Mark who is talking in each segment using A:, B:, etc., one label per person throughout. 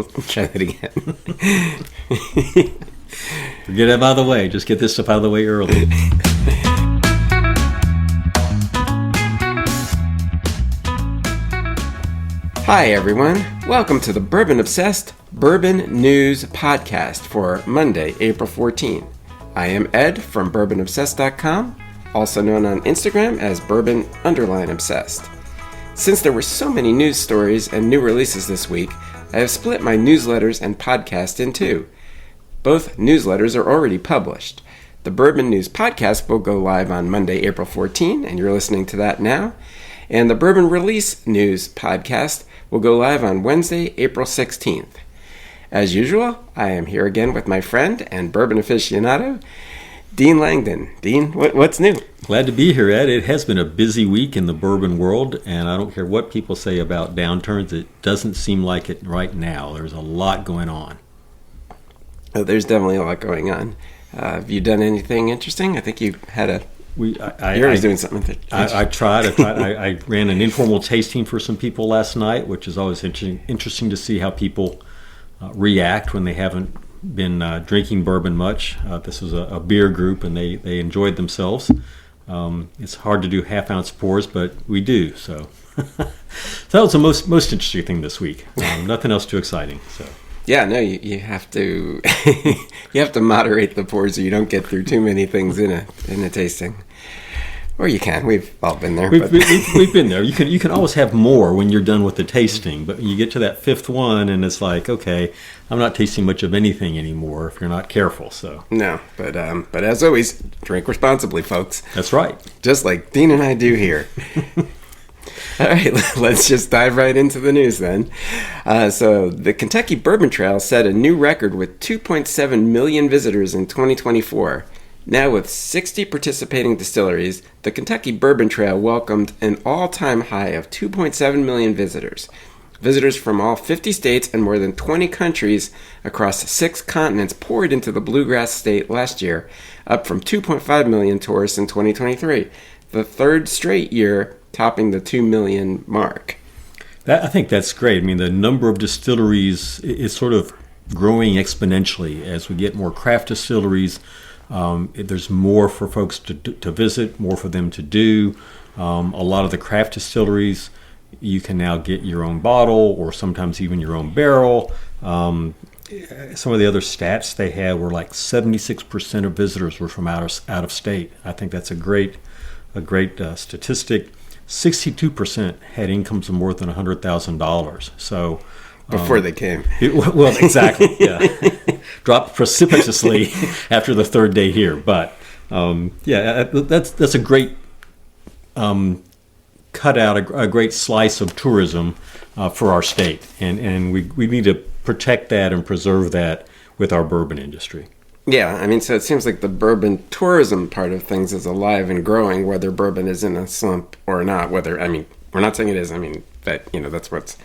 A: try that again.
B: Get it out of the way. Just get this stuff out of the way early.
A: Hi, everyone. Welcome to the Bourbon Obsessed Bourbon News Podcast for Monday, April 14. I am Ed from bourbonobsessed.com, also known on Instagram as bourbon_obsessed. Since there were so many news stories and new releases this week, I have split my newsletters and podcast in two. Both newsletters are already published. The Bourbon News Podcast will go live on Monday, April 14, and you're listening to that now. And the Bourbon Release News Podcast will go live on Wednesday, April 16th. As usual, I am here again with my friend and bourbon aficionado, Dean Langdon. Dean, what's new?
B: Glad to be here, Ed. It has been a busy week in the bourbon world, and I don't care what people say about downturns. It doesn't seem like it right now. There's a lot going on.
A: Oh, there's definitely a lot going on. Have you done anything interesting? I think you had a... You're always doing something.
B: I tried. I ran an informal tasting for some people last night, which is always interesting to see how people react when they haven't been drinking bourbon much. This was a beer group, and they enjoyed themselves. It's hard to do half-ounce pours, but we do. So that was the most interesting thing this week. Nothing else too exciting. So.
A: Yeah, no, you have to you have to moderate the pours so you don't get through too many things in a tasting. Or you can. We've all been there.
B: We've been there. You can always have more when you're done with the tasting, but you get to that fifth one and it's like, okay, I'm not tasting much of anything anymore if you're not careful. So
A: no, but as always, drink responsibly, folks.
B: That's right.
A: Just like Dean and I do here. All right, let's just dive right into the news then. So the Kentucky Bourbon Trail set a new record with 2.7 million visitors in 2024. Now with 60 participating distilleries, the Kentucky Bourbon Trail welcomed an all-time high of 2.7 million visitors. Visitors from all 50 states and more than 20 countries across 6 continents poured into the bluegrass state last year, up from 2.5 million tourists in 2023, the third straight year topping the 2 million mark.
B: I think that's great. I mean, the number of distilleries is sort of growing exponentially as we get more craft distilleries. There's more for folks to visit, more for them to do. A lot of the craft distilleries, you can now get your own bottle or sometimes even your own barrel. Some of the other stats they had were like 76% of visitors were from out of state. I think that's a great statistic. 62% had incomes of more than $100,000. So
A: before they came.
B: Well, exactly. Yeah, dropped precipitously after the third day here. But that's a great cutout, a great slice of tourism for our state, and we need to protect that and preserve that with our bourbon industry.
A: Yeah, I mean, so it seems like the bourbon tourism part of things is alive and growing, whether bourbon is in a slump or not. We're not saying it is. I mean, that's what's...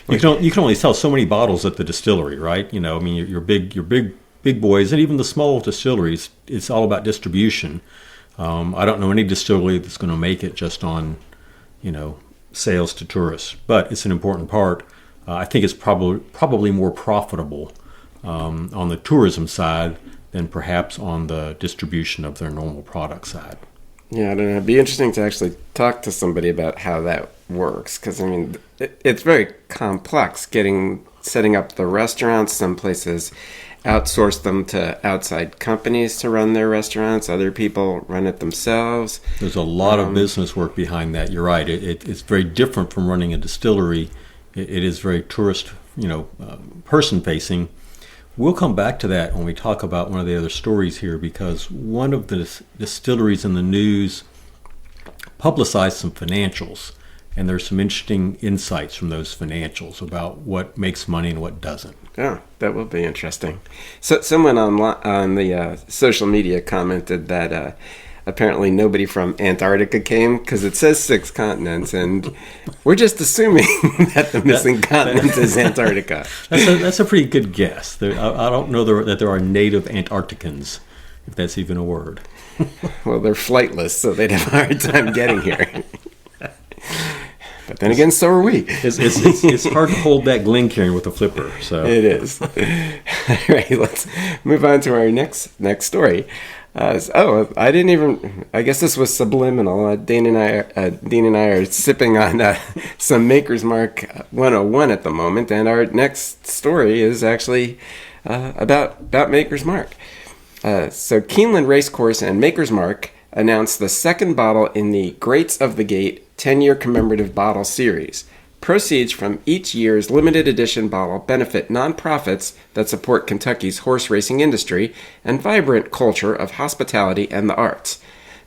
B: You can only sell so many bottles at the distillery, right? I mean, your big boys, and even the small distilleries, it's all about distribution. I don't know any distillery that's going to make it just on, sales to tourists, but it's an important part. I think it's probably more profitable on the tourism side than perhaps on the distribution of their normal product side.
A: Yeah, I don't know. It'd be interesting to actually talk to somebody about how that works, because, I mean, it's very complex setting up the restaurants. Some places outsource them to outside companies to run their restaurants. Other people run it themselves.
B: There's a lot of business work behind that. You're right. It's very different from running a distillery. It is very tourist, person-facing. We'll come back to that when we talk about one of the other stories here, because one of the distilleries in the news publicized some financials, and there's some interesting insights from those financials about what makes money and what doesn't.
A: Oh, that will be interesting. So someone on the social media commented that apparently nobody from Antarctica came because it says 6 continents, and we're just assuming that the missing continent is Antarctica.
B: That's a pretty good guess. I don't know that there are native Antarcticans, if that's even a word.
A: Well, they're flightless, so they'd have a hard time getting here. But then again, so are we.
B: It's hard to hold that Glencairn with a flipper. So
A: it is. All right, let's move on to our next story. I didn't even. I guess this was subliminal. Dean and I are sipping on some Maker's Mark 101 at the moment, and our next story is actually about Maker's Mark. So Keeneland Racecourse and Maker's Mark announced the second bottle in the Greats of the Gate 10-year commemorative bottle series. Proceeds from each year's limited edition bottle benefit nonprofits that support Kentucky's horse racing industry and vibrant culture of hospitality and the arts.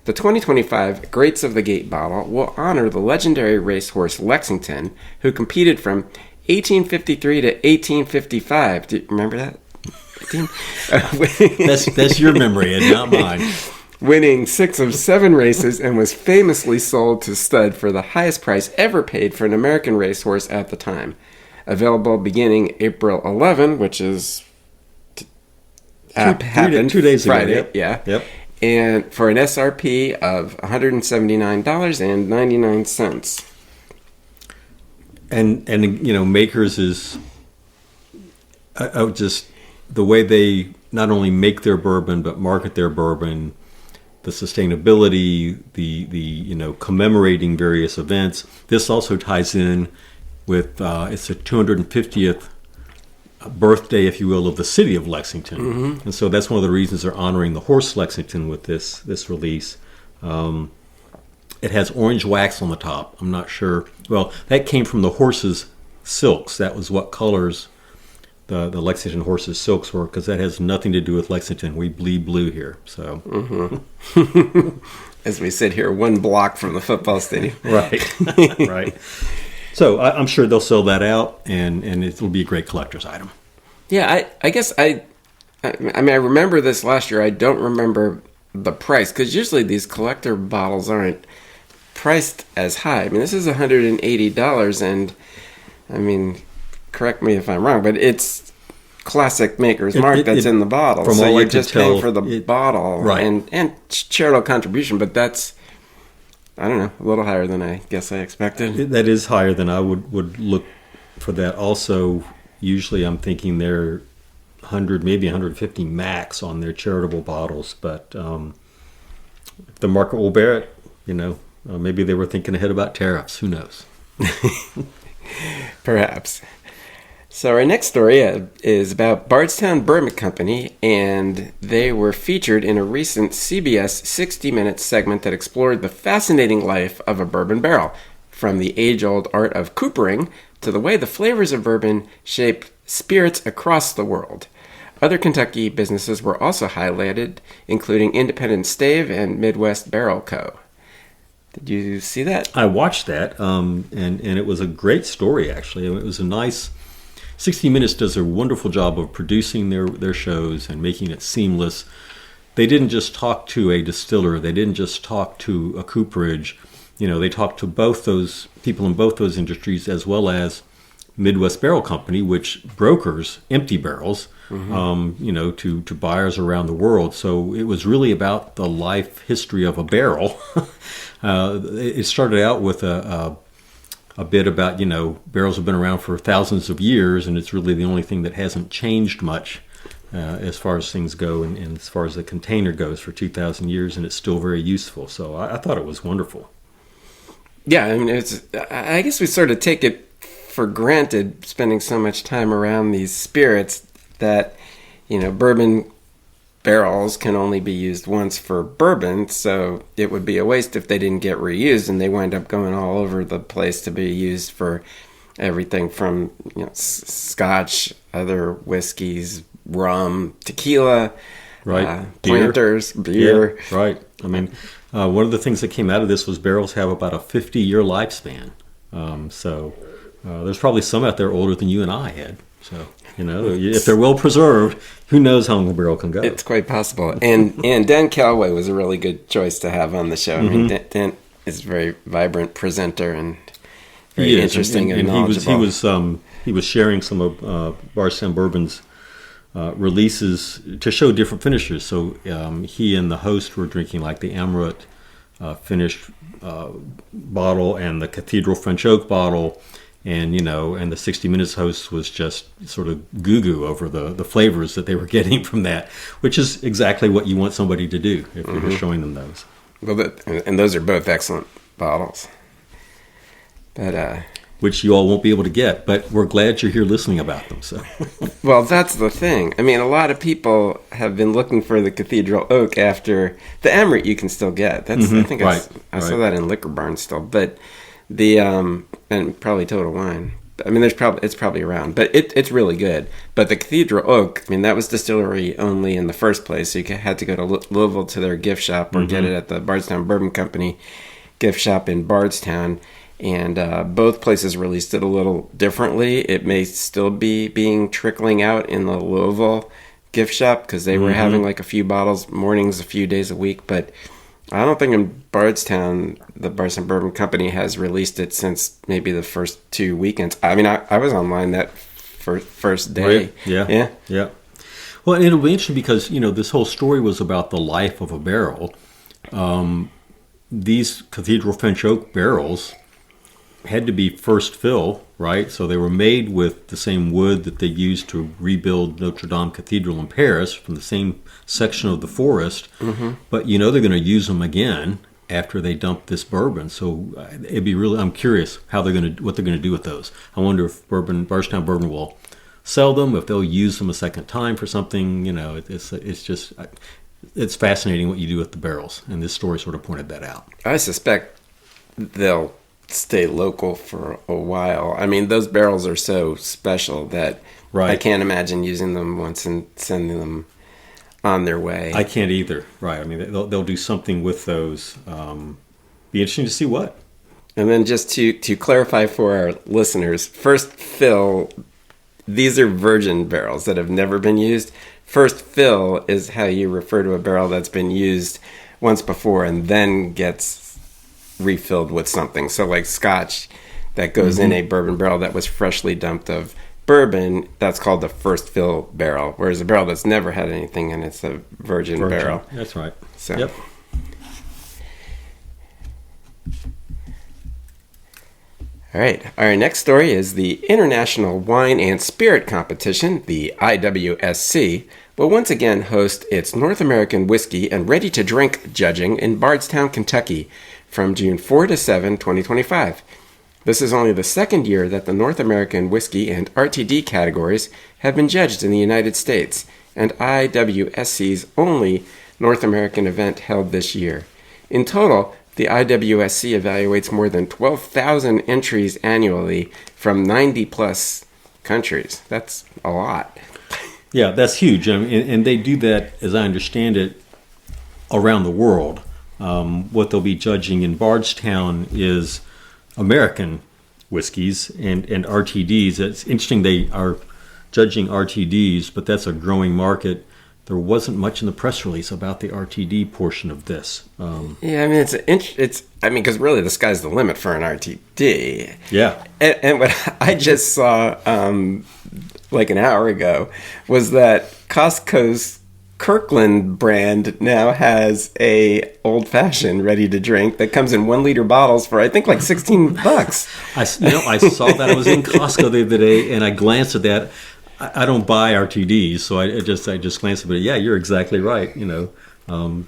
A: The 2025 Greats of the Gate bottle will honor the legendary racehorse Lexington, who competed from 1853 to 1855. Do you remember that?
B: That's your memory and not mine.
A: Winning 6 of 7 races and was famously sold to stud for the highest price ever paid for an American racehorse at the time. Available beginning April 11, which is happened
B: 2 days
A: Friday,
B: ago.
A: Yep. And for an SRP of $179.99.
B: And Makers is just the way they not only make their bourbon but market their bourbon, the sustainability, the commemorating various events. This also ties in with it's the 250th birthday, if you will, of the city of Lexington, and so that's one of the reasons they're honoring the horse Lexington with this release. It has orange wax on the top. I'm not sure. Well, that came from the horse's silks. That was what colors the Lexington horses' silks were, because that has nothing to do with Lexington. We bleed blue here. So,
A: as we sit here 1 block from the football stadium.
B: Right. So I'm sure they'll sell that out, and it'll be a great collector's item.
A: Yeah, I guess I remember this last year. I don't remember the price, because usually these collector bottles aren't priced as high. I mean, this is $180, and I mean, correct me if I'm wrong, but it's classic Maker's Mark that's in the bottle.
B: From
A: so
B: all
A: you're
B: I could
A: just
B: tell,
A: paying for the bottle,
B: right.
A: and charitable contribution, but that's, I don't know, a little higher than I guess I expected.
B: That is higher than I would look for that. Also, usually I'm thinking they're 100, maybe 150 max on their charitable bottles, but if the market will bear it, maybe they were thinking ahead about tariffs. Who knows?
A: Perhaps. So our next story is about Bardstown Bourbon Company, and they were featured in a recent CBS 60 Minutes segment that explored the fascinating life of a bourbon barrel, from the age-old art of coopering to the way the flavors of bourbon shape spirits across the world. Other Kentucky businesses were also highlighted, including Independent Stave and Midwest Barrel Co. Did you see that?
B: I watched that, and it was a great story, actually. It was a nice... 60 Minutes does a wonderful job of producing their shows and making it seamless. They didn't just talk to a distiller. They didn't just talk to a cooperage. They talked to both those people in both those industries, as well as Midwest Barrel Company, which brokers empty barrels, to buyers around the world. So it was really about the life history of a barrel. It started out with a bit about, barrels have been around for thousands of years, and it's really the only thing that hasn't changed much as far as things go, and as far as the container goes for 2,000 years, and it's still very useful. So I thought it was wonderful.
A: Yeah, I mean, I guess we sort of take it for granted, spending so much time around these spirits, that, bourbon barrels can only be used once for bourbon, so it would be a waste if they didn't get reused, and they wind up going all over the place to be used for everything from scotch, other whiskeys, rum, tequila,
B: right,
A: planters, beer.
B: Yeah, right. I mean, one of the things that came out of this was barrels have about a 50-year lifespan. So there's probably some out there older than you and I had. So, if they're well preserved, who knows how long a barrel can go.
A: It's quite possible. And Dan Calloway was a really good choice to have on the show. I mean, Dan is a very vibrant presenter and very interesting and knowledgeable.
B: He was sharing some of Bardstown Bourbon's releases to show different finishers. So he and the host were drinking like the Amrut finished bottle and the Cathedral French Oak bottle. And, and the 60 Minutes host was just sort of goo-goo over the flavors that they were getting from that, which is exactly what you want somebody to do if you're showing them those.
A: Well, and those are both excellent bottles. But
B: which you all won't be able to get, but we're glad you're here listening about them. So,
A: well, that's the thing. I mean, a lot of people have been looking for the Cathedral Oak after the Emery. You can still get. That's I think I saw that in Liquor Barn still, but the and probably Total Wine. I mean, it's probably around, but it's really good. But the Cathedral Oak, I mean, that was distillery only in the first place, so you had to go to Louisville to their gift shop or get it at the Bardstown Bourbon Company gift shop in Bardstown. And both places released it a little differently. It may still be trickling out in the Louisville gift shop because they were having like a few bottles mornings, a few days a week. But I don't think in Bardstown, the Bardstown Bourbon Company has released it since maybe the first 2 weekends. I mean, I was online that first day.
B: Right. Yeah. Well, and it'll be interesting because, this whole story was about the life of a barrel. These Cathedral French Oak barrels had to be first fill, right? So they were made with the same wood that they used to rebuild Notre Dame Cathedral in Paris from the same section of the forest. But they're going to use them again after they dump this bourbon. So it'd be I'm curious what they're going to do with those. I wonder if Bardstown Bourbon will sell them, if they'll use them a second time for something. It's fascinating what you do with the barrels, and this story sort of pointed that out.
A: I suspect they'll stay local for a while. I mean, those barrels are so special that I can't imagine using them once and sending them on their way.
B: I can't either. Right. I mean, they'll do something with those. Be interesting to see what.
A: And then just to clarify for our listeners, first fill, these are virgin barrels that have never been used. First fill is how you refer to a barrel that's been used once before and then gets refilled with something. So like scotch that goes in a bourbon barrel that was freshly dumped of bourbon, that's called the first fill barrel, whereas a barrel that's never had anything in it's a virgin barrel.
B: That's right.
A: So
B: yep.
A: All right, our next story is the International Wine and Spirit Competition, the IWSC, will once again host its North American whiskey and ready-to-drink judging in Bardstown, Kentucky, from June 4 to 7, 2025. This is only the second year that the North American whiskey and RTD categories have been judged in the United States, and IWSC's only North American event held this year. In total, the IWSC evaluates more than 12,000 entries annually from 90-plus countries. That's a lot.
B: Yeah, that's huge. I mean, and they do that, as I understand it, around the world. What they'll be judging in Bardstown is American whiskeys and RTDs. It's interesting they are judging RTDs, but that's a growing market. There wasn't much in the press release about the RTD portion of this.
A: Yeah, I mean, it's because really the sky's the limit for an RTD.
B: Yeah.
A: And what I just saw like an hour ago was that Costco's Kirkland brand now has a old-fashioned ready-to-drink that comes in 1 liter bottles for I think like $16.
B: I saw that. I was in Costco the other day and I glanced at that. I don't buy RTDs, so I just glanced at it. Yeah, you're exactly right. When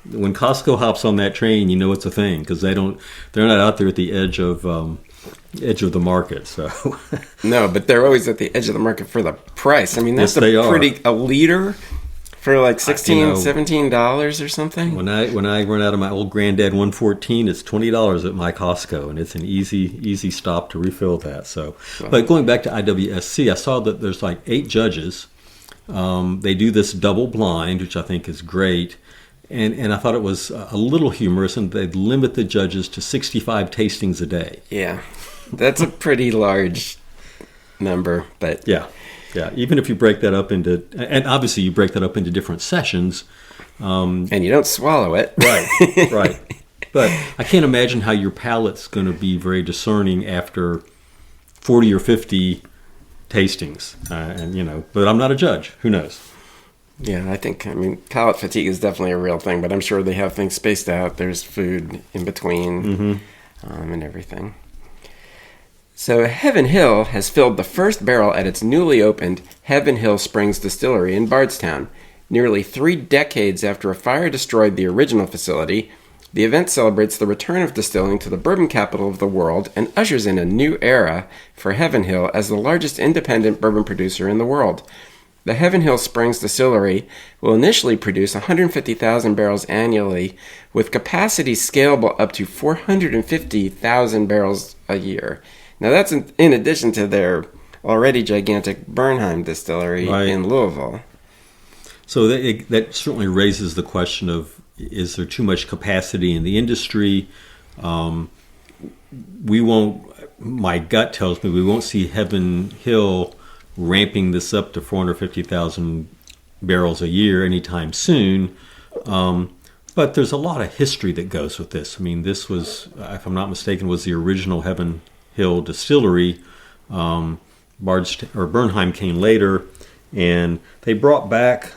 B: Costco hops on that train, it's a thing because they're not out there at the edge of the market. So
A: no, but they're always at the edge of the market for the price. I mean, that's a liter for like $16, $17 or something.
B: When I run out of my old Granddad 114, it's $20 at my Costco, and it's an easy stop to refill that. So, but going back to IWSC, I saw that there's like 8 judges. They do this double blind, which I think is great, and I thought it was a little humorous, and they limit the judges to 65 tastings a day.
A: Yeah, that's a pretty large number, but
B: yeah. Yeah, even if you break that up into, and obviously you break that up into different sessions.
A: And you don't swallow it.
B: Right. But I can't imagine how your palate's going to be very discerning after 40 or 50 tastings. But I'm not a judge. Who knows?
A: Yeah, I mean, palate fatigue is definitely a real thing, but I'm sure they have things spaced out. There's food in between and everything. So Heaven Hill has filled the first barrel at its newly opened Heaven Hill Springs Distillery in Bardstown. Nearly 3 decades after a fire destroyed the original facility, the event celebrates the return of distilling to the bourbon capital of the world and ushers in a new era for Heaven Hill as the largest independent bourbon producer in the world. The Heaven Hill Springs Distillery will initially produce 150,000 barrels annually, with capacity scalable up to 450,000 barrels a year. Now that's in addition to their already gigantic Bernheim distillery in Louisville.
B: So that certainly raises the question of, is there too much capacity in the industry? My gut tells me we won't see Heaven Hill ramping this up to 450,000 barrels a year anytime soon. But there's a lot of history that goes with this. I mean, this was, if I'm not mistaken, was the original Heaven Hill Distillery. Bernheim came later, and they brought back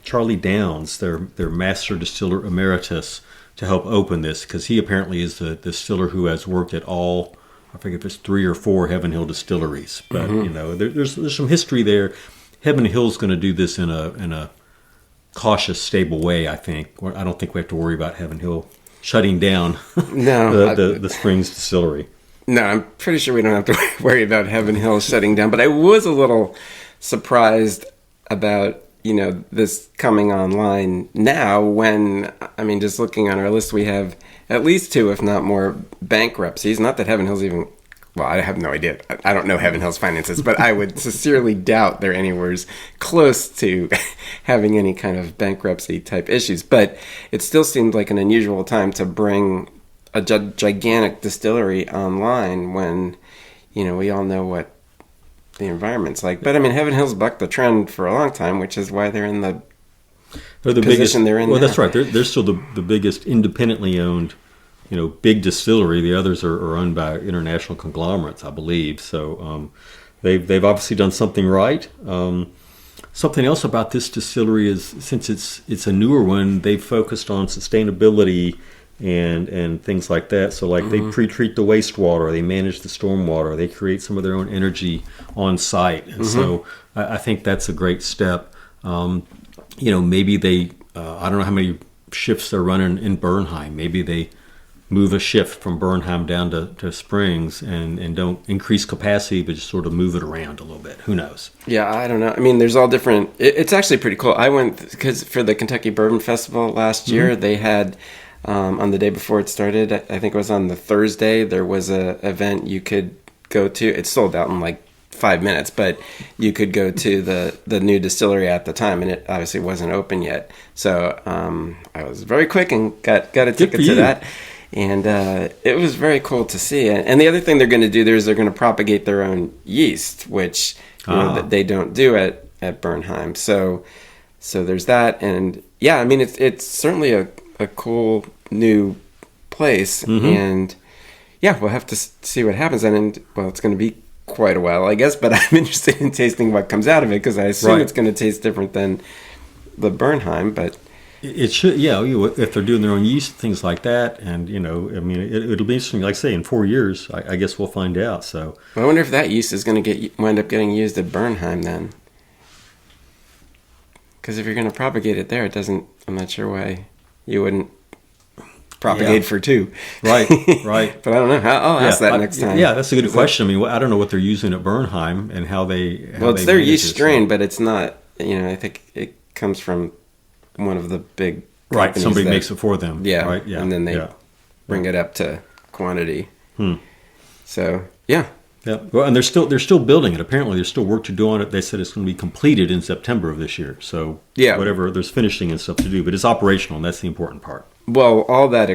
B: Charlie Downs, their master distiller emeritus, to help open this, because he apparently is the distiller who has worked at all, I forget if it's 3 or 4 Heaven Hill distilleries. But there's some history there. Heaven Hill's going to do this in a cautious, stable way. I think. I don't think we have to worry about Heaven Hill shutting down the Springs distillery.
A: No, I'm pretty sure we don't have to worry about Heaven Hill shutting down. But I was a little surprised about this coming online now when, I mean, just looking on our list, we have at least 2, if not more, bankruptcies. Not that Heaven Hill's even, well, I have no idea. I don't know Heaven Hill's finances, but I would sincerely doubt they're anywhere close to having any kind of bankruptcy type issues. But it still seemed like an unusual time to bring a gigantic distillery online when, we all know what the environment's like. But I mean, Heaven Hill's bucked the trend for a long time, which is why they're in the position
B: biggest,
A: they're in.
B: Well,
A: now.
B: That's right. They're still the biggest independently owned, big distillery. The others are owned by international conglomerates, I believe. So they've obviously done something right. Something else about this distillery is, since it's a newer one, they've focused on sustainability and things like that. So they pre-treat the wastewater, they manage the stormwater, they create some of their own energy on site. And so I think that's a great step. Maybe they, I don't know how many shifts they're running in Bernheim. Maybe they move a shift from Bernheim down to Springs and don't increase capacity, but just sort of move it around a little bit. Who knows? Yeah,
A: I don't know. I mean, there's all different. It's actually pretty cool. I went, because for the Kentucky Bourbon Festival last year, they had, on the day before it started, I think it was on the Thursday, there was a event you could go to. It sold out in like 5 minutes, but you could go to the new distillery at the time, and it obviously wasn't open yet. So I was very quick and got a ticket to that. And it was very cool to see. And the other thing they're going to do there is they're going to propagate their own yeast, which that they don't do at Bernheim. So there's that. And yeah, I mean, it's certainly a cool new place. And yeah, we'll have to see what happens. And well, it's going to be quite a while, I guess. But I'm interested in tasting what comes out of it, because I assume it's going to taste different than the Bernheim, but...
B: It should, yeah. If they're doing their own yeast, things like that, and I mean, it'll be interesting. Like I say, in 4 years, I guess we'll find out. So
A: I wonder if that yeast is going to wind up getting used at Bernheim then, because if you're going to propagate it there, it doesn't. I'm not sure why you wouldn't propagate for 2. Right.
B: But
A: I don't know. I'll ask that next time.
B: Yeah, that's a good question. I mean, I don't know what they're using at Bernheim and how they.
A: It's their yeast strain, but it's not. I think it comes from one of the big
B: companies. Somebody makes it for them.
A: Yeah.
B: Right. Yeah.
A: And then they bring it up to quantity. So yeah.
B: Yeah. Well, and they're still building it. Apparently, there's still work to do on it. They said it's going to be completed in September of this year. So whatever, there's finishing and stuff to do, but it's operational, and that's the important part.
A: Well, all that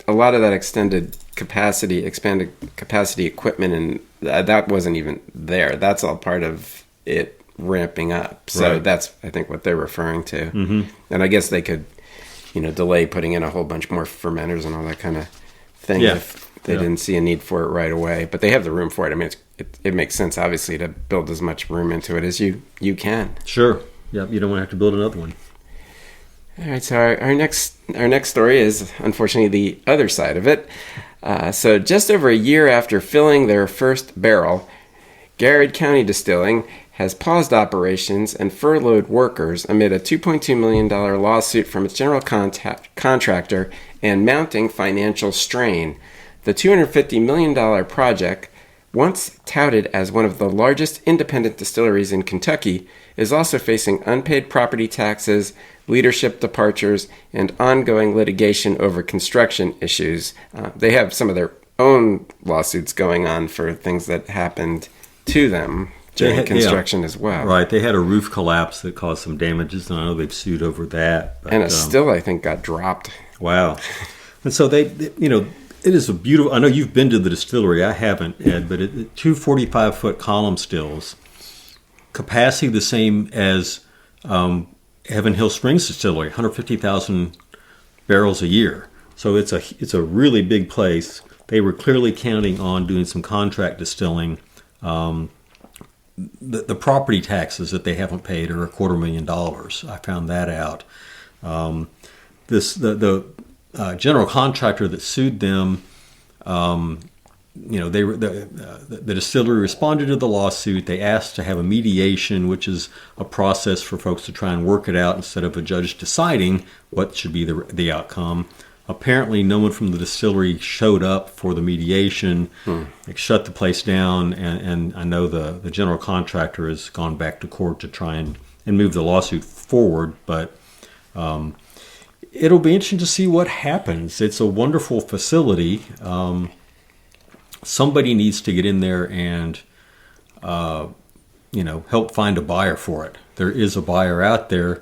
A: a lot of that expanded capacity equipment, and that wasn't even there. That's all part of it ramping up. So that's, I think, what they're referring to. And I guess they could, delay putting in a whole bunch more fermenters and all that kind of thing if they didn't see a need for it right away. But they have the room for it. I mean, it makes sense, obviously, to build as much room into it as you can.
B: Sure. Yep, you don't want to have to build another one.
A: All right, so our next story is unfortunately the other side of it. So just over a year after filling their first barrel, Garrett County Distilling has paused operations and furloughed workers amid a $2.2 million lawsuit from its general contractor and mounting financial strain. The $250 million project, once touted as one of the largest independent distilleries in Kentucky, is also facing unpaid property taxes, leadership departures, and ongoing litigation over construction issues. They have some of their own lawsuits going on for things that happened to them during construction as well.
B: Right. They had a roof collapse that caused some damages, and I know they've sued over that. But,
A: and it still, I think, got dropped.
B: Wow. And so it is a beautiful, I know you've been to the distillery, I haven't, Ed, but two 45-foot column stills, capacity the same as Heaven Hill Springs Distillery, 150,000 barrels a year. So it's a really big place. They were clearly counting on doing some contract distilling. The property taxes that they haven't paid are $250,000. I found that out. The general contractor that sued them, the distillery responded to the lawsuit. They asked to have a mediation, which is a process for folks to try and work it out instead of a judge deciding what should be the outcome. Apparently, no one from the distillery showed up for the mediation. They shut the place down, and I know the general contractor has gone back to court to try and move the lawsuit forward. But it'll be interesting to see what happens. It's a wonderful facility. Somebody needs to get in there and help find a buyer for it. There is a buyer out there.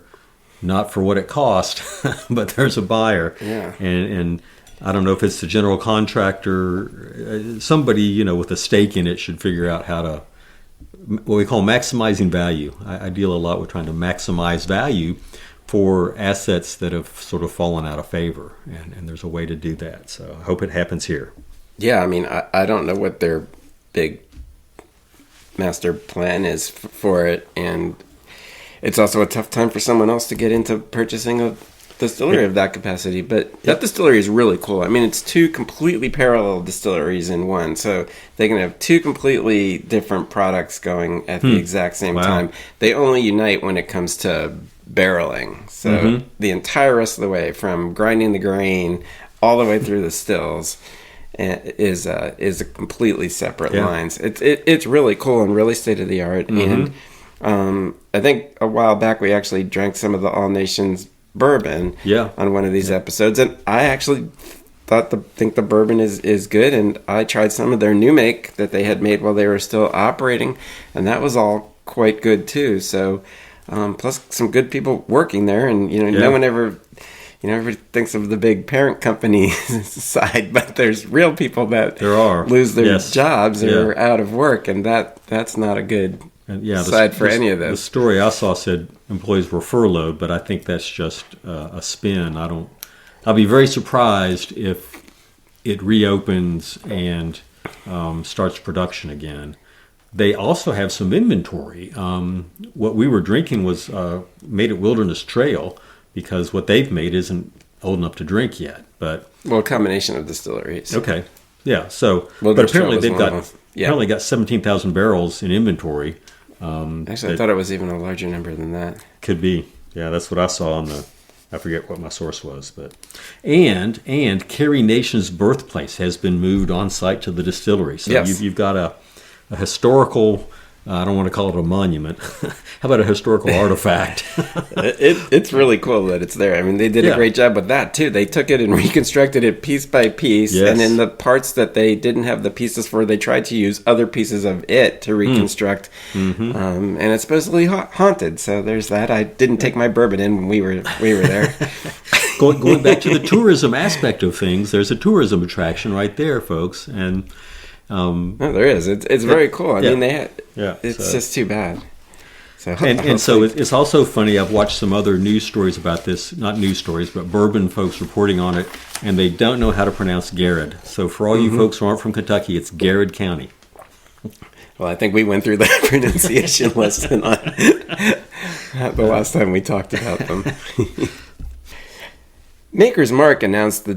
B: Not for what it cost, but there's a buyer.
A: Yeah.
B: And I don't know if it's the general contractor, somebody, with a stake in it should figure out how to, what we call maximizing value. I deal a lot with trying to maximize value for assets that have sort of fallen out of favor. And there's a way to do that. So I hope it happens here.
A: Yeah, I mean, I don't know what their big master plan is for it. And it's also a tough time for someone else to get into purchasing a distillery of that capacity. But that distillery is really cool. I mean, it's two completely parallel distilleries in one. So they can have two completely different products going at the exact same time. They only unite when it comes to barreling. So the entire rest of the way, from grinding the grain all the way through the stills, is a completely separate lines. It's really cool and really state of the art. And I think a while back we actually drank some of the All Nations bourbon on one of these episodes, and I actually think the bourbon is good, and I tried some of their new make that they had made while they were still operating, and that was all quite good too. So plus some good people working there, and no one ever everybody thinks of the big parent company side, but there's real people that lose their jobs or are out of work, and that's not a good side for any of this.
B: The story I saw said employees were furloughed, but I think that's just a spin. I'll be very surprised if it reopens and starts production again. They also have some inventory. What we were drinking was made at Wilderness Trail, because what they've made isn't old enough to drink yet. But
A: a combination of distilleries.
B: Okay, yeah. So, but apparently they've got 17,000 barrels in inventory.
A: Actually, I thought it was even a larger number than that.
B: Could be. Yeah, that's what I saw on I forget what my source was, but and Carrie Nation's birthplace has been moved on site to the distillery. So you've got a historical. I don't want to call it a monument. How about a historical artifact?
A: It's really cool that it's there. I mean, they did a great job with that, too. They took it and reconstructed it piece by piece. Yes. And in the parts that they didn't have the pieces for, they tried to use other pieces of it to reconstruct. And it's supposedly haunted. So there's that. I didn't take my bourbon in when we were there.
B: Going back to the tourism aspect of things, there's a tourism attraction right there, folks. And
A: no, there is. It's very cool. I mean, it's just too bad. So
B: so it's also funny. I've watched some other news stories about this, not news stories, but bourbon folks reporting on it, and they don't know how to pronounce Garrett. So for all you folks who aren't from Kentucky, it's Garrett County.
A: Well, I think we went through that pronunciation lesson on the last time we talked about them. Maker's Mark announced the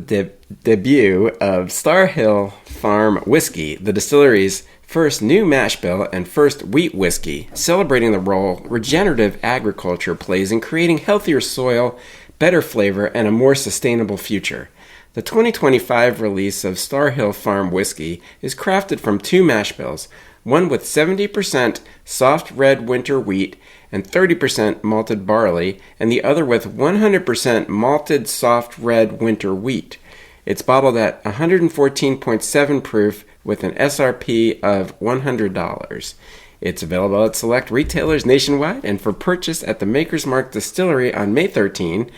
A: debut of Star Hill Farm Whiskey, the distillery's first new mash bill and first wheat whiskey, celebrating the role regenerative agriculture plays in creating healthier soil, better flavor, and a more sustainable future. The 2025 release of Star Hill Farm Whiskey is crafted from two mash bills, one with 70% soft red winter wheat and 30% malted barley, and the other with 100% malted soft red winter wheat. It's bottled at 114.7 proof with an SRP of $100. It's available at select retailers nationwide and for purchase at the Maker's Mark Distillery on May 13.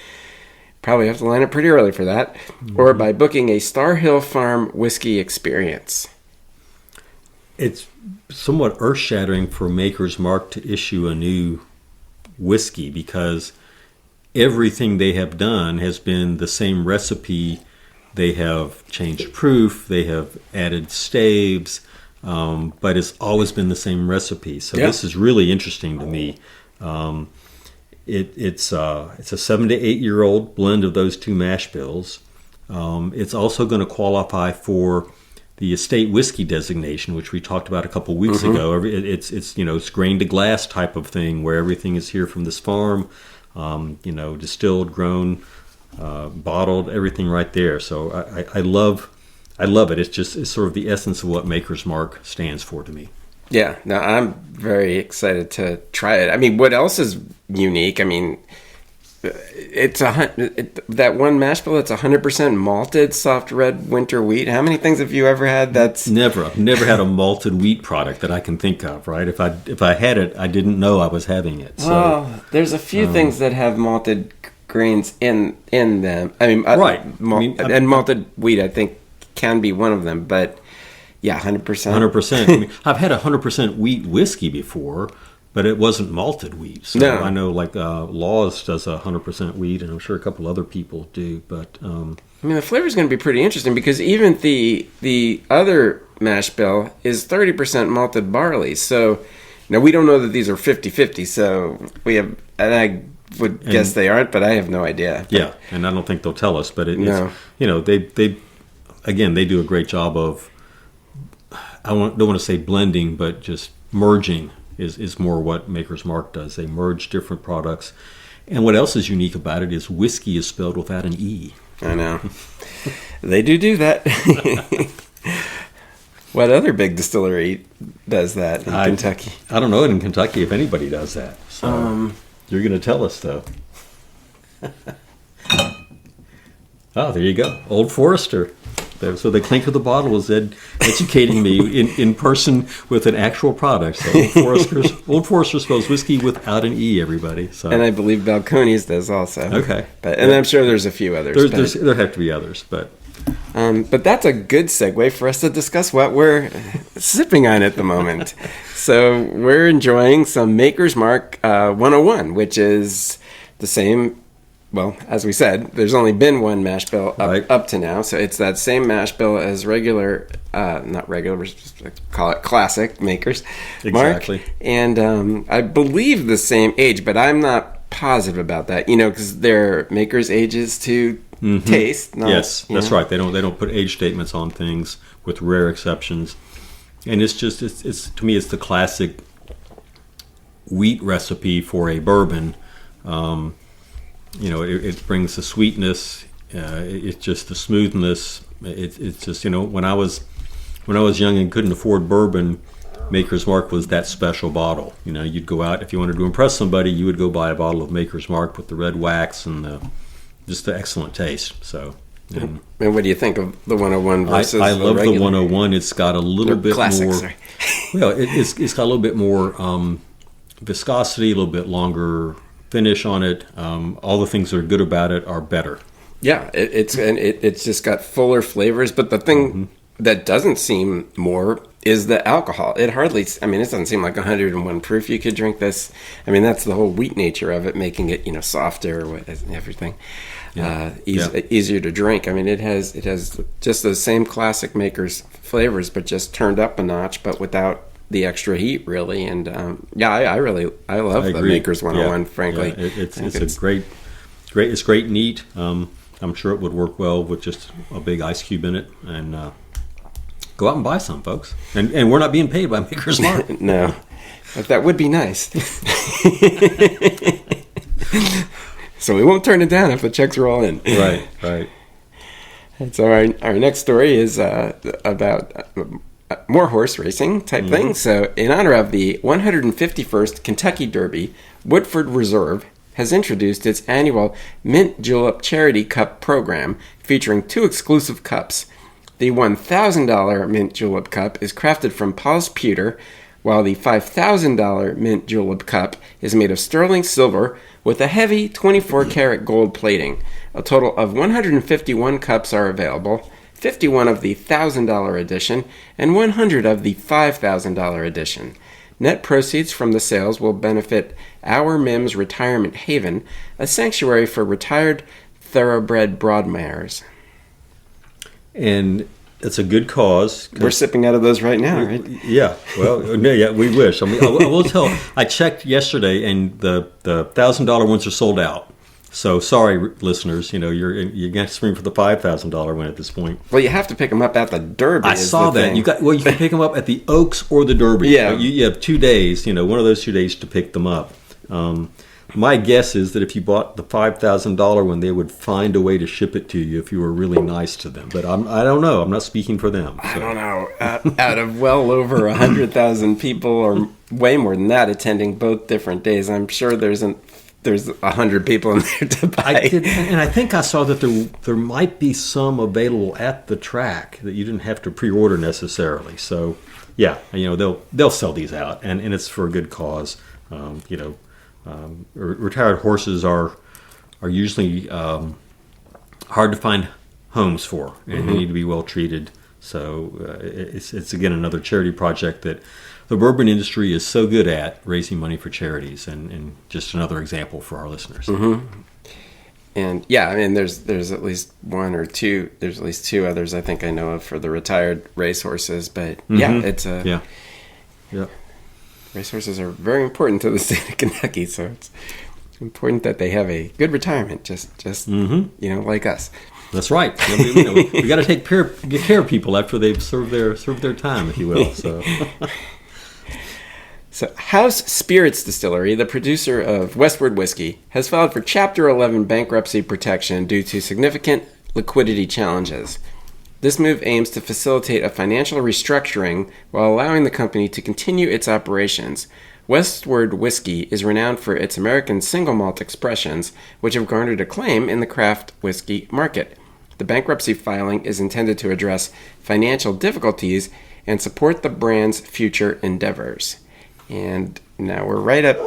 A: Probably have to line up pretty early for that, or by booking a Star Hill Farm Whiskey experience.
B: It's somewhat earth-shattering for Maker's Mark to issue a new whiskey because everything they have done has been the same recipe. They have changed proof, they have added staves, but it's always been the same recipe. So This is really interesting to me. It's a 7 to 8 year old blend of those two mash bills. It's also going to qualify for the estate whiskey designation, which we talked about a couple of weeks ago. It's grain to glass type of thing where everything is here from this farm, distilled, grown, bottled, everything right there. So I love it. It's sort of the essence of what Maker's Mark stands for to me.
A: Yeah, no, I'm very excited to try it. I mean, what else is unique? I mean, that one mash bill, it's 100% malted soft red winter wheat. How many things have you ever had that's...
B: I've never had a malted wheat product that I can think of, right? If I had it, I didn't know I was having it. So,
A: well, there's a few things that have malted grains in them. I mean,
B: right.
A: And malted wheat, I think, can be one of them, but yeah, 100%.
B: 100%. I mean, I've had 100% wheat whiskey before, but it wasn't malted wheat. So
A: no.
B: I know Laws does 100% wheat, and I'm sure a couple other people do. But
A: I mean, the flavor is going to be pretty interesting because even the other mash bill is 30% malted barley. So now we don't know that these are 50-50. So we have, and I would guess they aren't, but I have no idea.
B: Yeah, and I don't think they'll tell us. But they do a great job of. Don't want to say blending, but just merging is more what Maker's Mark does. They merge different products. And what else is unique about it is whiskey is spelled without an E.
A: I know. They do that. What other big distillery does that in Kentucky?
B: I don't know in Kentucky if anybody does that. So you're going to tell us, though. Oh, there you go. Old Forester. So the clink of the bottle is educating me in person with an actual product. So Old Forester spells whiskey without an E, everybody. So.
A: And I believe Balcones does also.
B: Okay.
A: And I'm sure there's a few others.
B: There have to be others. But
A: that's a good segue for us to discuss what we're sipping on at the moment. So we're enjoying some Maker's Mark 101, which is the same... Well, as we said, there's only been one mash bill up to now, so it's that same mash bill as regular, not regular, we're just call it classic Maker's Mark. Exactly. And I believe the same age, but I'm not positive about that, because they're Maker's ages to taste. Not,
B: yes, that's right. They don't put age statements on things with rare exceptions. And it's to me, it's the classic wheat recipe for a bourbon. It brings the sweetness. It's just the smoothness. It's just when I was young and couldn't afford bourbon, Maker's Mark was that special bottle. You'd go out if you wanted to impress somebody, you would go buy a bottle of Maker's Mark with the red wax and just the excellent taste. So.
A: And what do you think of the 101 versus
B: I love
A: the
B: 101. It's got a little bit
A: classic,
B: more.
A: Sorry.
B: Well, it's got a little bit more viscosity, a little bit longer finish on it. All the things that are good about it are better.
A: Yeah, it's just got fuller flavors. But the thing that doesn't seem more is the alcohol. It doesn't seem like 101 proof. You could drink this. I mean, that's the whole wheat nature of it, making it softer with everything. Yeah. Easier to drink. I mean, it has just the same classic Maker's flavors, but just turned up a notch, but without the extra heat, really. And I love the Maker's 101. Frankly,
B: it's great and neat. I'm sure it would work well with just a big ice cube in it. And go out and buy some, folks. And we're not being paid by Maker's Mark.
A: No, but that would be nice. So we won't turn it down if the checks are all in.
B: Right.
A: So our next story is about more horse racing type thing. So in honor of the 151st Kentucky Derby, Woodford Reserve has introduced its annual Mint Julep Charity Cup program featuring 2 exclusive cups. The $1,000 Mint Julep Cup is crafted from polished pewter, while the $5,000 Mint Julep Cup is made of sterling silver with a heavy 24-karat gold plating. A total of 151 cups are available, 51 of the $1,000 edition, and 100 of the $5,000 edition. Net proceeds from the sales will benefit Our Mims Retirement Haven, a sanctuary for retired thoroughbred broadmares.
B: And it's a good cause.
A: We're sipping out of those right now, right?
B: Yeah. Well, no, yeah, we wish. I mean, I will tell. I checked yesterday, and the $1,000 ones are sold out. So sorry, listeners. You're going to scream for the $5,000 one at this point.
A: Well, you have to pick them up at the Derby.
B: I saw that. You can pick them up at the Oaks or the Derby.
A: Yeah.
B: You have 2 days. One of those 2 days to pick them up. My guess is that if you bought the $5,000 one, they would find a way to ship it to you if you were really nice to them. But I don't know. I'm not speaking for them. So.
A: I don't know. Out of well over 100,000 people, or way more than that, attending both different days, I'm sure there's 100 people in there to buy.
B: And I think I saw that there might be some available at the track that you didn't have to pre-order necessarily. So, yeah, they'll sell these out, and it's for a good cause. Retired horses are usually hard to find homes for, and they need to be well treated. So it's again another charity project that the bourbon industry is so good at, raising money for charities, and just another example for our listeners.
A: Mm-hmm. And yeah, I mean, there's at least one or two. There's at least 2 others I think I know of for the retired racehorses. But it's a racehorses are very important to the state of Kentucky, so it's important that they have a good retirement, just like us.
B: That's right. We got to get care of people after they've served their time, if you will.
A: So House Spirits Distillery, the producer of Westward Whiskey, has filed for Chapter 11 bankruptcy protection due to significant liquidity challenges. This move aims to facilitate a financial restructuring while allowing the company to continue its operations. Westward Whiskey is renowned for its American single malt expressions, which have garnered acclaim in the craft whiskey market. The bankruptcy filing is intended to address financial difficulties and support the brand's future endeavors. And now we're right up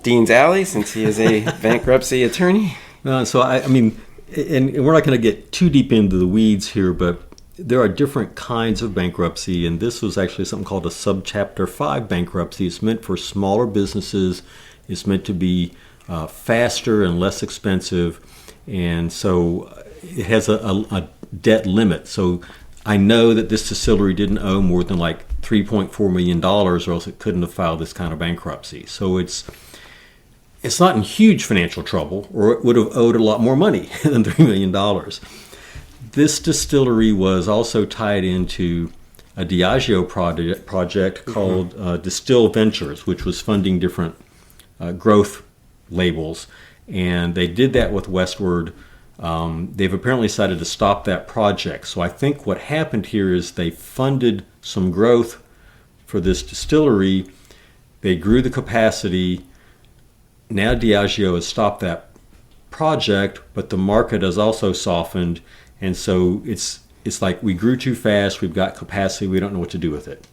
A: Dean's alley, since he is a bankruptcy attorney.
B: So I mean, and we're not going to get too deep into the weeds here, but there are different kinds of bankruptcy, and this was actually something called a Subchapter 5 bankruptcy. It's meant for smaller businesses. It's meant to be faster and less expensive, and so it has a debt limit. So I know that this distillery didn't owe more than like $3.4 million, or else it couldn't have filed this kind of bankruptcy. So it's not in huge financial trouble, or it would have owed a lot more money than $3 million. This distillery was also tied into a Diageo project called Distill Ventures, which was funding different growth labels. And they did that with Westward. They've apparently decided to stop that project. So I think what happened here is they funded some growth for this distillery. They grew the capacity. Now Diageo has stopped that project, but the market has also softened. And so it's like we grew too fast, we've got capacity, we don't know what to do with it.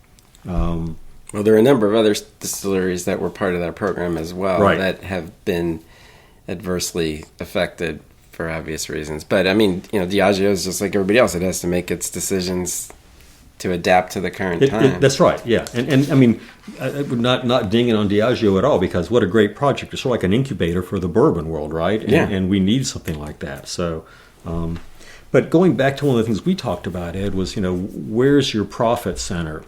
A: Well, there are a number of other distilleries that were part of that program as well, right, that have been adversely affected for obvious reasons. But I mean, Diageo is just like everybody else. It has to make its decisions to adapt to the current time.
B: That's right, yeah. And I mean, not dinging on Diageo at all, because what a great project. It's sort of like an incubator for the bourbon world, right? And we need something like that. So, but going back to one of the things we talked about, Ed, was, where's your profit center?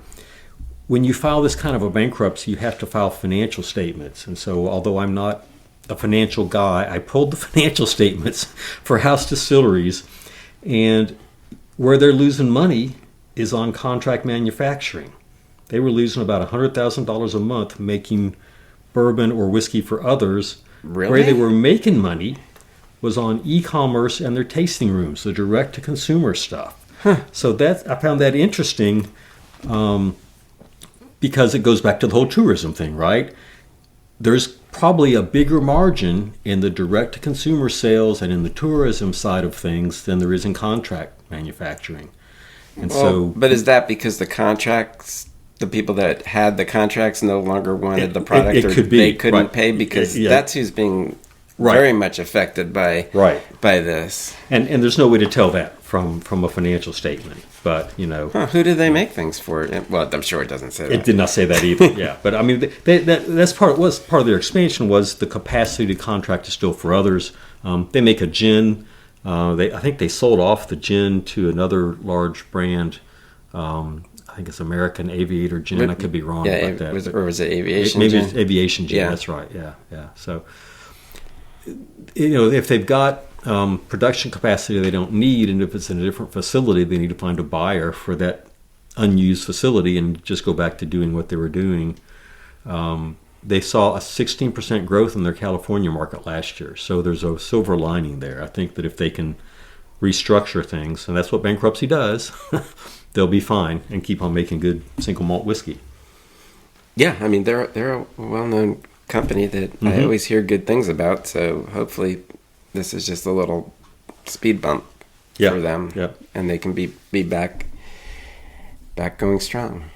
B: when you file this kind of a bankruptcy, you have to file financial statements. And so although I'm not a financial guy, I pulled the financial statements for House Distilleries, and where they're losing money is on contract manufacturing. They were losing about $100,000 a month making bourbon or whiskey for others.
A: Really?
B: Where they were making money was on e-commerce and their tasting rooms, the direct-to-consumer stuff. So I found that interesting because it goes back to the whole tourism thing, right? There's probably a bigger margin in the direct-to-consumer sales and in the tourism side of things than there is in contract manufacturing. And
A: but is that because the people that had the contracts no longer wanted the product,
B: it
A: or
B: could be,
A: they couldn't
B: right.
A: pay? Because that's who's being
B: right.
A: very much affected by this.
B: And there's no way to tell that from a financial statement. But,
A: who do they make things for? Well, I'm sure it doesn't say that.
B: It did not say that either. Yeah, but I mean, that's part of their expansion was the capacity to contract distill for others. They make a gin. I think they sold off the gin to another large brand. I think it's American Aviator Gin. I could be wrong about that.
A: Was it Aviation
B: Maybe
A: Gin?
B: It's Aviation Gin. Yeah. That's right. Yeah. So, if they've got production capacity they don't need, and if it's in a different facility, they need to find a buyer for that unused facility and just go back to doing what they were doing. They saw a 16% growth in their California market last year. So there's a silver lining there. I think that if they can restructure things, and that's what bankruptcy does, they'll be fine and keep on making good single malt whiskey.
A: Yeah, I mean, they're a well-known company that I always hear good things about. So hopefully this is just a little speed bump for them, and they can be back going strong.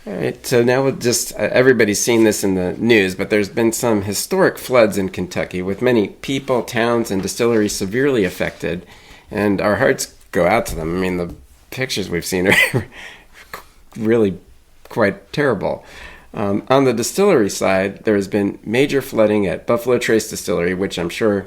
A: All right, so now we'll just, everybody's seen this in the news, but there's been some historic floods in Kentucky with many people, towns, and distilleries severely affected, and our hearts go out to them. I mean, the pictures we've seen are really quite terrible. On the distillery side, there has been major flooding at Buffalo Trace Distillery, which I'm sure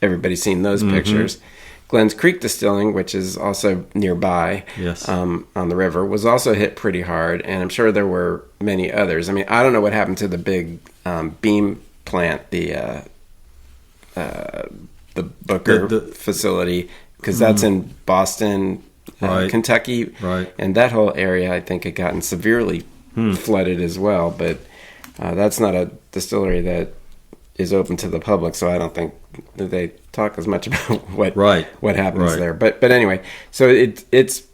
A: everybody's seen those pictures. Glens Creek Distilling, which is also nearby on the river, was also hit pretty hard, and I'm sure there were many others. I mean, I don't know what happened to the big beam plant, the Booker facility, because that's in Boston, Kentucky, and that whole area, I think, had gotten severely flooded as well. But that's not a distillery that is open to the public, so I don't think that they talk as much about what happens there. But anyway, so it's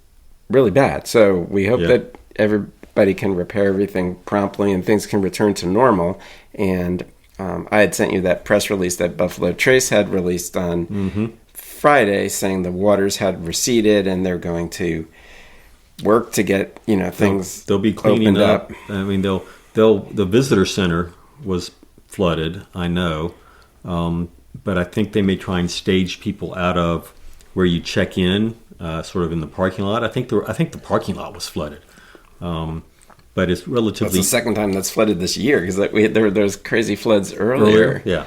A: really bad. So we hope that everybody can repair everything promptly and things can return to normal. And I had sent you that press release that Buffalo Trace had released on Friday, saying the waters had receded and they're going to work to get things.
B: They'll be cleaning up. I mean, the visitor center was flooded, I know, but I think they may try and stage people out of where you check in, sort of in the parking lot. I think the parking lot was flooded, but it's relatively.
A: That's the second time that's flooded this year, because there's crazy floods earlier.
B: Yeah,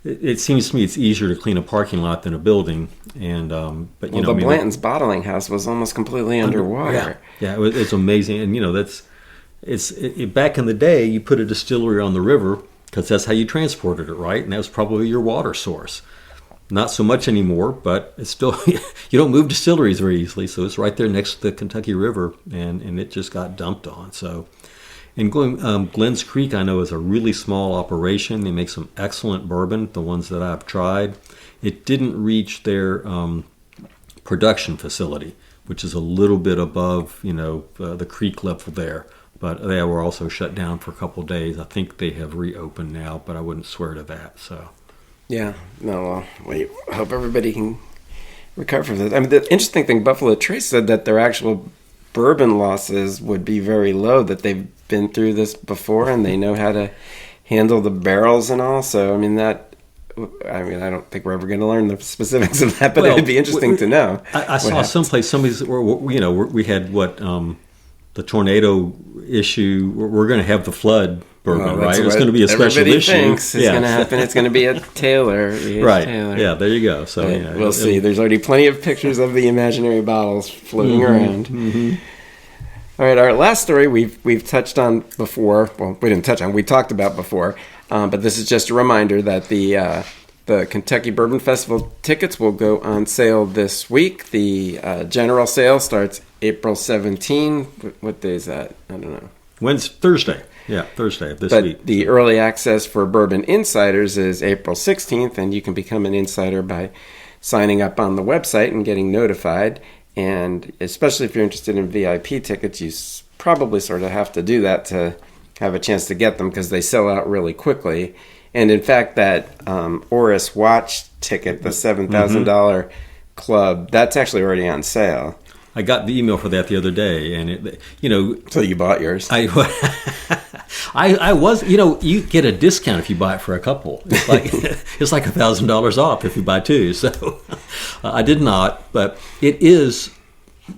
B: it seems to me it's easier to clean a parking lot than a building, and but
A: the Blanton's bottling house was almost completely underwater.
B: Yeah, it's amazing, and it's back in the day you put a distillery on the river, because that's how you transported it, right? And that was probably your water source. Not so much anymore, but it's still, you don't move distilleries very easily, so it's right there next to the Kentucky River, and it just got dumped on. So, and Glens Creek, I know, is a really small operation. They make some excellent bourbon, the ones that I've tried. It didn't reach their production facility, which is a little bit above, the creek level there. But they were also shut down for a couple of days. I think they have reopened now, but I wouldn't swear to that. So,
A: yeah, no. We hope everybody can recover from this. I mean, the interesting thing, Buffalo Trace said that their actual bourbon losses would be very low. That they've been through this before and they know how to handle the barrels and all. So, I don't think we're ever going to learn the specifics of that, but it'd be interesting to know.
B: I saw someplace we had the tornado issue. We're going to have the flood bourbon, right? It's going to be a special issue.
A: Thinks it's going to happen. It's going to be a Taylor.
B: Right.
A: Taylor.
B: Yeah, there you go. So
A: we'll see. There's already plenty of pictures of the imaginary bottles floating around. All right, our last story we've touched on before. Well, we didn't touch on. We talked about before, but this is just a reminder that the Kentucky Bourbon Festival tickets will go on sale this week. The general sale starts April 17. What day is that? I don't know.
B: Wednesday, Thursday. Yeah, Thursday of this week.
A: But the early access for Bourbon Insiders is April 16th, and you can become an insider by signing up on the website and getting notified. And especially if you're interested in VIP tickets, you probably sort of have to do that to have a chance to get them because they sell out really quickly. And in fact, that Oris watch ticket, the $7,000 club, that's actually already on sale.
B: I got the email for that the other day, and
A: So you bought yours?
B: I was, you get a discount if you buy it for a couple. It's like $1,000 off if you buy two. So I did not, but it is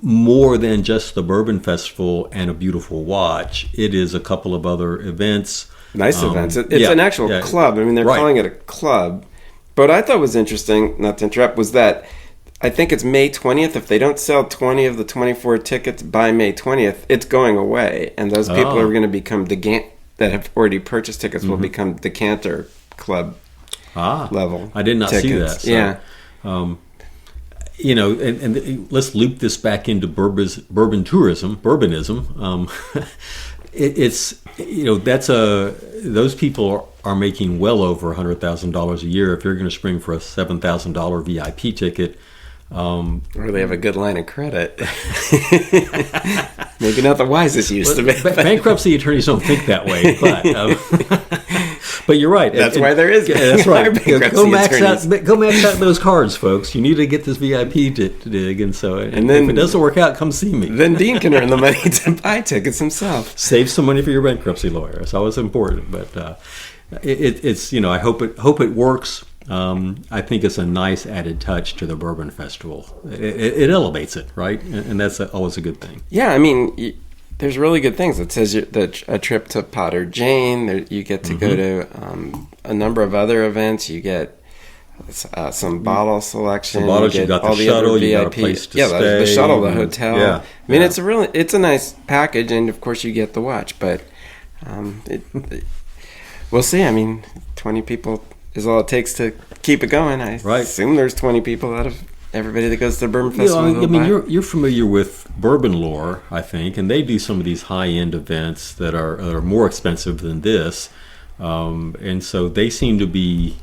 B: more than just the Bourbon Festival and a beautiful watch. It is a couple of other events.
A: Nice events. It's an actual club. I mean, they're calling it a club. But what I thought was interesting, not to interrupt, was that I think it's May 20th. If they don't sell 20 of the 24 tickets by May 20th, it's going away. And those people are going to become that have already purchased tickets will become decanter club level.
B: I did not
A: tickets.
B: see that. So,
A: yeah.
B: And let's loop this back into bourbon tourism, bourbonism. Those people are making well over $100,000 a year. If you're going to spring for a $7,000 VIP ticket,
A: or they have a good line of credit. Maybe not the wisest use to make.
B: Bankruptcy attorneys don't think that way, but you're right.
A: That's why there is.
B: That's right. Go max
A: attorneys.
B: out those cards, folks. You need to get this VIP dig, and then if it doesn't work out, come see me.
A: Then Dean can earn the money to buy tickets himself.
B: Save some money for your bankruptcy lawyer. It's always important, but it's I hope it works. I think it's a nice added touch to the Bourbon Festival. It elevates it, right? And that's always a good thing.
A: Yeah, I mean, there's really good things. It says a trip to Potter Jane. You get to go to a number of other events. You get some bottle selection.
B: Some bottles. You got the shuttle. You got a place to stay.
A: The shuttle, the hotel.
B: Yeah,
A: I mean, it's a nice package, and of course you get the watch. But we'll see. I mean, 20 people is all it takes to keep it going. I assume there's 20 people out of everybody that goes to the Bourbon Festival.
B: You're familiar with Bourbon Lore, I think, and they do some of these high-end events that are more expensive than this, and so they seem to be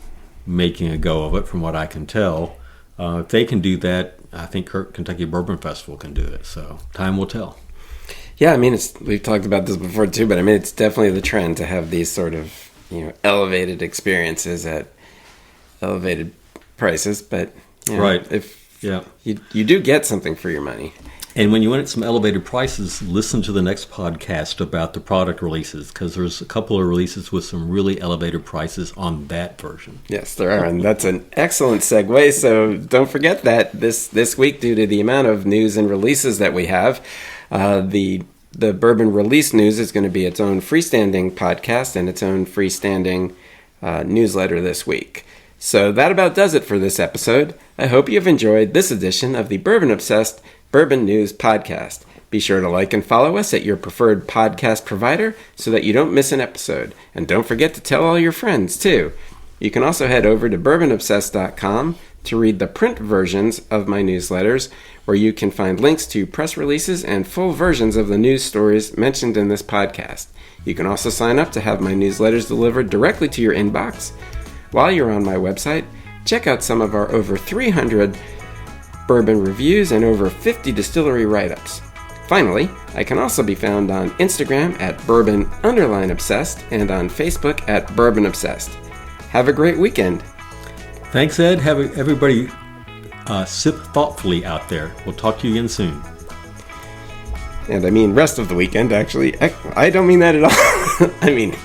B: making a go of it, from what I can tell. If they can do that, I think Kentucky Bourbon Festival can do it. So time will tell.
A: Yeah, I mean, we've talked about this before too, but I mean, it's definitely the trend to have these sort of elevated experiences at elevated prices, but you do get something for your money.
B: And when you want some elevated prices, listen to the next podcast about the product releases, because there's a couple of releases with some really elevated prices on that version.
A: Yes, there are, and that's an excellent segue. So don't forget that this week, due to the amount of news and releases that we have, the Bourbon Release News is going to be its own freestanding podcast and its own freestanding newsletter this week. So that about does it for this episode. I hope you've enjoyed this edition of the Bourbon Obsessed Bourbon News Podcast. Be sure to like and follow us at your preferred podcast provider so that you don't miss an episode. And don't forget to tell all your friends, too. You can also head over to bourbonobsessed.com to read the print versions of my newsletters, where you can find links to press releases and full versions of the news stories mentioned in this podcast. You can also sign up to have my newsletters delivered directly to your inbox. While you're on my website, check out some of our over 300 bourbon reviews and over 50 distillery write-ups. Finally, I can also be found on Instagram at bourbon_obsessed and on Facebook at Bourbon Obsessed. Have a great weekend.
B: Thanks, Ed. Have everybody sip thoughtfully out there. We'll talk to you again soon.
A: And I mean rest of the weekend, actually. I don't mean that at all. I mean,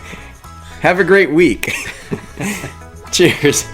A: have a great week. Cheers.